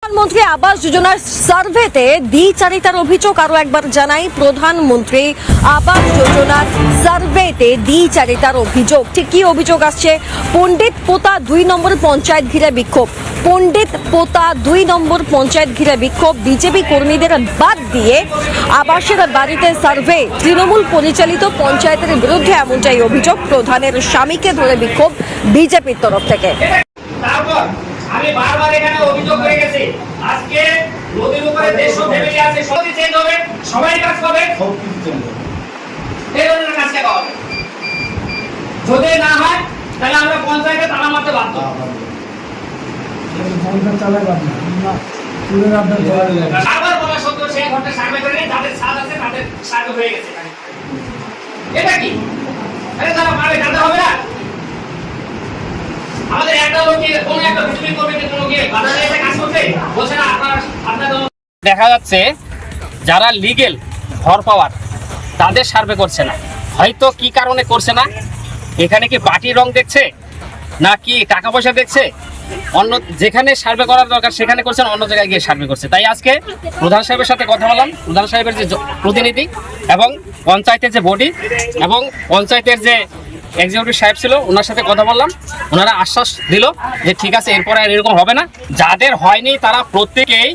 প্রধানমন্ত্রী আবাস যোজনার সার্ভেতে দ্বিচারিতার অভিযোগ। আরো একবার জানাই, প্রধানমন্ত্রী আবাস যোজনার সার্ভেতে দ্বিচারিতার অভিযোগ। ঠিক কি অভিযোগ আসছে? পণ্ডিত পোতা 2 নম্বর পঞ্চায়েত ঘিরে বিক্ষোভ। পণ্ডিত পোতা 2 নম্বর পঞ্চায়েত ঘিরে বিক্ষোভ। বিজেপি কর্মীদের বাদ দিয়ে আবাসের বাড়িতে সার্ভে তৃণমূল পরিচালিত পঞ্চায়েতের বিরুদ্ধে, এমনটাই অভিযোগ। প্রধানের স্বামীকে ধরে বিক্ষোভ বিজেপির তরফ থেকে। আমি বারবার এখানে অভিযোগ করে গেছি, আজকে নদীর উপরে দেশও ফ্যামিলি আছে, সবই চেঞ্জ হবে, সবাই কাজ পাবে, সব কিছু চেঞ্জ হবে, এই ধরনের কাজ কে হবে। যদি না হয় তাহলে আমরা পঞ্চায়েতে তালা মারতে বাধ্য। বারবার বলা সত্ত্বেও সেই ঘন্টা সার্ভে করে যাদের ছাদ আছে তাদের সার্ভে হয়ে গেছে। এটা কি? আরে তারা পারে, তাদের হবে না। আমাদের একটা লোক কোন একটা বিজেপি কর্মীকে কোনো গিয়ে বাধা দিয়ে কাজ করতে বলছে না, আপনাদের দেখা যাচ্ছে যারা লিগেল ঘর পাওয়ার তাদের সার্ভে করছে না। হয়তো কি কারণে করছে না, এখানে কি পার্টি রং দেখছে না কি টাকা পয়সা দেখছে, অন্য যেখানে সার্ভে করার দরকার সেখানে করছেন, অন্য জায়গায় গিয়ে সার্ভে করছে। তাই আজকে প্রধান সাহেবের সাথে কথা বললাম, প্রধান সাহেবের যে প্রতিনিধি এবং পঞ্চায়েতের যে বডি এবং পঞ্চায়েতের যে এক্সিকিউটিভ সাহেব ছিল, ওনার সাথে কথা বললাম। ওনারা আশ্বাস দিল যে ঠিক আছে, এরপরে আর এরকম হবে না। যাদের হয়নি তারা প্রত্যেকেই